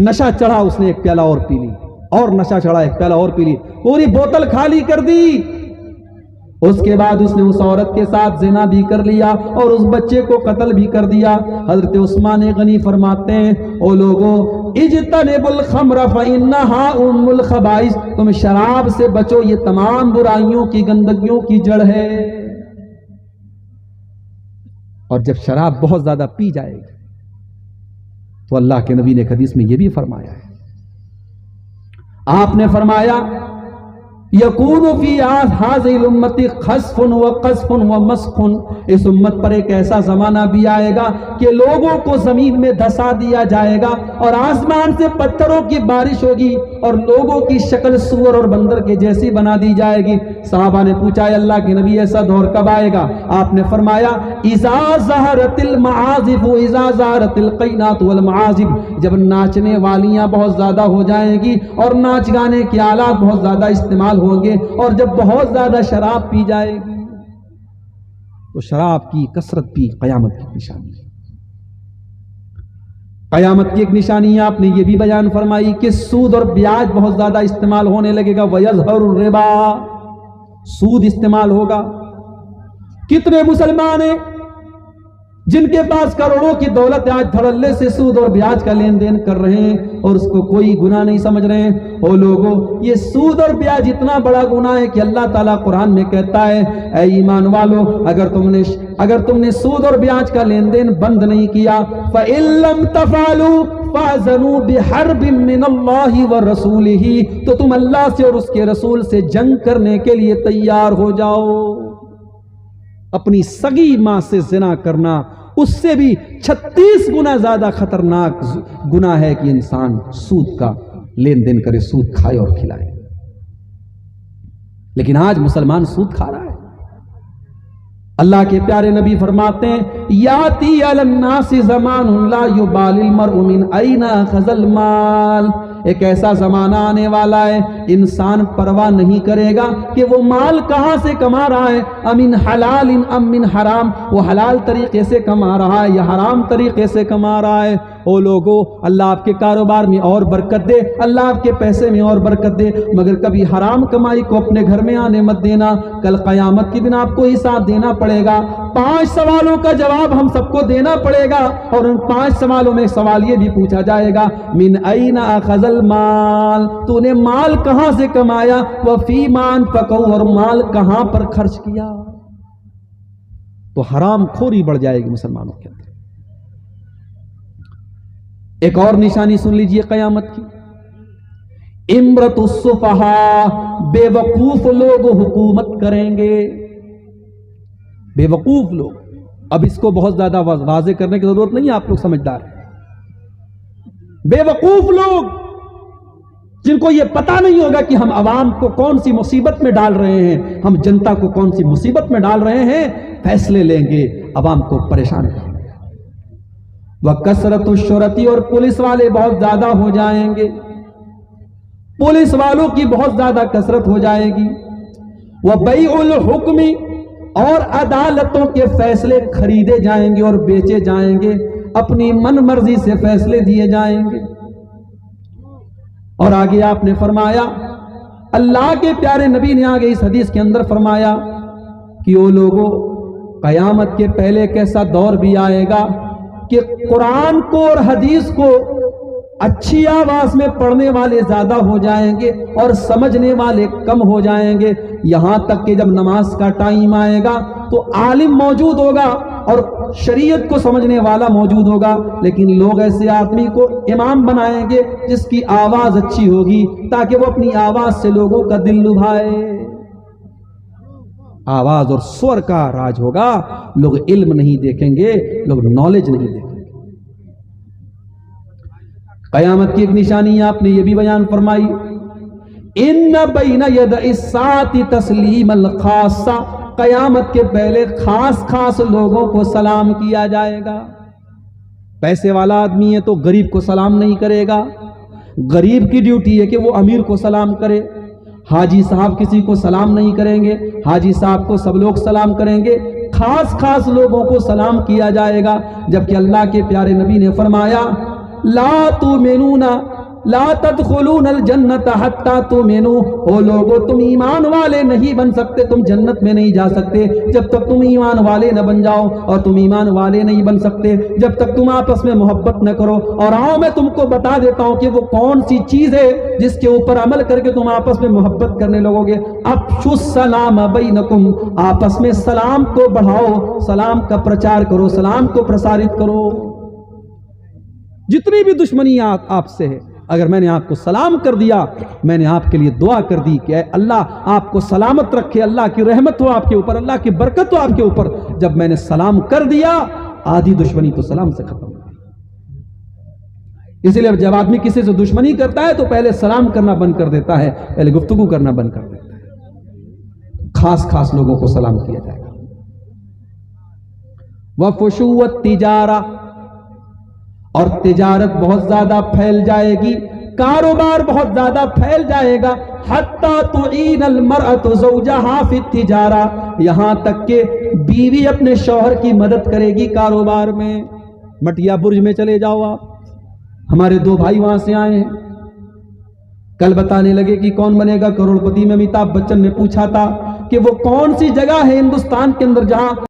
نشہ چڑھا، اس نے 1 پیالہ اور پی لی، اور نشہ چڑھا، 1 پیالہ اور پی لی، پوری بوتل خالی کر دی۔ اس کے بعد اس نے اس عورت کے ساتھ زنا بھی کر لیا اور اس بچے کو قتل بھی کر دیا۔ حضرت عثمان غنی فرماتے ہیں او لوگوں، اجتنبوا الخمر فإنها أم الخبائث، تم شراب سے بچو، یہ تمام برائیوں کی، گندگیوں کی جڑ ہے۔ اور جب شراب بہت زیادہ پی جائے گی تو اللہ کے نبی نے حدیث میں یہ بھی فرمایا ہے، آپ نے فرمایا یکون فی ہذہ الامت خسف وقذف ومسخ، اس امت پر ایک ایسا زمانہ بھی آئے گا کہ لوگوں کو زمین میں دھسا دیا جائے گا اور آسمان سے پتھروں کی بارش ہوگی اور لوگوں کی شکل سور اور بندر کے جیسی بنا دی جائے گی۔ صحابہ نے پوچھا اللہ کے نبی ایسا دور کب آئے گا؟ آپ نے فرمایا اذا ظہرت المعازف اذا ظہرت القینات والمعازف، جب ناچنے والیاں بہت زیادہ ہو جائیں گی اور ناچ گانے کے آلات بہت زیادہ استعمال ہوں گے، اور جب بہت زیادہ شراب پی جائے گی تو شراب کی کثرت بھی قیامت کی نشانی ہے۔ قیامت کی ایک نشانی آپ نے یہ بھی بیان فرمائی کہ سود اور بیاج بہت زیادہ استعمال ہونے لگے گا، وَيَظْهَرُ الرِّبَا، سود استعمال ہوگا۔ کتنے مسلمان ہیں جن کے پاس کروڑوں کی دولت آج دھڑلے سے سود اور بیاج کا لین دین کر رہے ہیں اور اس کو کوئی گناہ نہیں سمجھ رہے ہیں۔ او لوگوں، یہ سود اور بیاج اتنا بڑا گناہ ہے کہ اللہ تعالیٰ قرآن میں کہتا ہے اے ایمان والو، اگر تم نے سود اور بیاج کا لین دین بند نہیں کیا فَإِن لَّمْ تَفْعَلُوا فَأْذَنُوا بِحَرْبٍ مِّنَ اللَّهِ وَرَسُولِهِ، تو تم اللہ سے اور اس کے رسول سے جنگ کرنے کے لیے تیار ہو جاؤ۔ اپنی سگی ماں سے زنا کرنا اس سے بھی 36 گنا زیادہ خطرناک گناہ ہے کہ انسان سود کا لین دین کرے، سود کھائے اور کھلائے۔ لیکن آج مسلمان سود کھا رہا ہے۔ اللہ کے پیارے نبی فرماتے ہیں یاتی علی الناس زمان لا یبالی المرء من این اخذ المال، ایک ایسا زمانہ آنے والا ہے انسان پرواہ نہیں کرے گا کہ وہ مال کہاں سے کما رہا ہے، امن حلال ام من حرام، وہ حلال طریقے سے کما رہا ہے یا حرام طریقے سے کما رہا ہے۔ او لوگو، اللہ آپ کے کاروبار میں اور برکت دے، اللہ آپ کے پیسے میں اور برکت دے، مگر کبھی حرام کمائی کو اپنے گھر میں آنے مت دینا، کل قیامت کے دن آپ کو حساب دینا پڑے گا۔ 5 سوالوں کا جواب ہم سب کو دینا پڑے گا، اور ان 5 سوالوں میں سوال یہ بھی پوچھا جائے گا من این اخذ المال، تو نے مال کہاں سے کمایا، وفیما انفقہ، اور مال کہاں پر خرچ کیا۔ تو حرام خوری بڑھ جائے گی مسلمانوں کے اندر۔ ایک اور نشانی سن لیجئے قیامت کی، امرت السفہاء، بے وقوف لوگ حکومت کریں گے۔ بے وقوف لوگ، اب اس کو بہت زیادہ واضح کرنے کی ضرورت نہیں ہے، آپ لوگ سمجھدار ہیں۔ بے وقوف لوگ جن کو یہ پتا نہیں ہوگا کہ ہم عوام کو کون سی مصیبت میں ڈال رہے ہیں، ہم جنتا کو کون سی مصیبت میں ڈال رہے ہیں، فیصلے لیں گے، عوام کو پریشان کریں گے۔ وَكَثْرَةُ الشُّرَطِ، اور پولیس والے بہت زیادہ ہو جائیں گے، پولیس والوں کی بہت زیادہ کثرت ہو جائے گی۔ وَبَيْعُ الْحُكْمِ، اور عدالتوں کے فیصلے خریدے جائیں گے اور بیچے جائیں گے، اپنی من مرضی سے فیصلے دیے جائیں گے۔ اور آگے آپ نے فرمایا، اللہ کے پیارے نبی نے آگے اس حدیث کے اندر فرمایا کہ وہ لوگوں، قیامت کے پہلے ایک ایسا دور بھی آئے گا کہ قرآن کو اور حدیث کو اچھی آواز میں پڑھنے والے زیادہ ہو جائیں گے اور سمجھنے والے کم ہو جائیں گے، یہاں تک کہ جب نماز کا ٹائم آئے گا تو عالم موجود ہوگا اور شریعت کو سمجھنے والا موجود ہوگا، لیکن لوگ ایسے آدمی کو امام بنائیں گے جس کی آواز اچھی ہوگی تاکہ وہ اپنی آواز سے لوگوں کا دل لبھائے۔ آواز اور سور کا راج ہوگا، لوگ علم نہیں دیکھیں گے، لوگ نالج نہیں دیکھیں گے۔ قیامت کی ایک نشانی آپ نے یہ بھی بیان فرمائی، ان بین ید الساعۃ تسلیم الخاصہ، قیامت کے پہلے خاص لوگوں کو سلام کیا جائے گا۔ پیسے والا آدمی ہے تو غریب کو سلام نہیں کرے گا، غریب کی ڈیوٹی ہے کہ وہ امیر کو سلام کرے۔ حاجی صاحب کسی کو سلام نہیں کریں گے، حاجی صاحب کو سب لوگ سلام کریں گے، خاص لوگوں کو سلام کیا جائے گا۔ جبکہ اللہ کے پیارے نبی نے فرمایا لا تؤمنون لا تدخلون الجنت حتی تؤمنوا، او لوگو تم ایمان والے نہیں بن سکتے، تم جنت میں نہیں جا سکتے جب تک تم ایمان والے نہ بن جاؤ، اور تم ایمان والے نہیں بن سکتے جب تک تم آپس میں محبت نہ کرو۔ اور آؤ میں تم کو بتا دیتا ہوں کہ وہ کون سی چیز ہے جس کے اوپر عمل کر کے تم آپس میں محبت کرنے لگو گے۔ افشوا السلام بینکم، آپس میں سلام کو بڑھاؤ، سلام کا پرچار کرو، سلام کو پرسارت کرو۔ جتنی بھی دشمنی آپ سے ہے، اگر میں نے آپ کو سلام کر دیا، میں نے آپ کے لیے دعا کر دی کہ اے اللہ آپ کو سلامت رکھے، اللہ کی رحمت ہو آپ کے اوپر، اللہ کی برکت ہو آپ کے اوپر، جب میں نے سلام کر دیا آدھی دشمنی تو سلام سے ختم ہو۔ اسی لیے جب آدمی کسی سے دشمنی کرتا ہے تو پہلے سلام کرنا بند کر دیتا ہے، پہلے گفتگو کرنا بند کر دیتا ہے، خاص لوگوں کو سلام کیا جائے گا۔ وَفُشُوَّ التِّجَارَةِ، اور تجارت بہت زیادہ پھیل جائے گی، کاروبار بہت زیادہ پھیل جائے گا، حَتَّى تُعِينَ الْمَرْأَةُ زَوْجَهَا فِي التِّجَارَةِ، یہاں تک کہ بیوی اپنے شوہر کی مدد کرے گی کاروبار میں۔ مٹیا برج میں چلے جاؤ آپ، ہمارے 2 بھائی وہاں سے آئے ہیں، کل بتانے لگے کہ کون بنے گا کروڑ پتی میں۔ امیتابھ بچن نے پوچھا تھا کہ وہ کون سی جگہ ہے ہندوستان کے اندر جہاں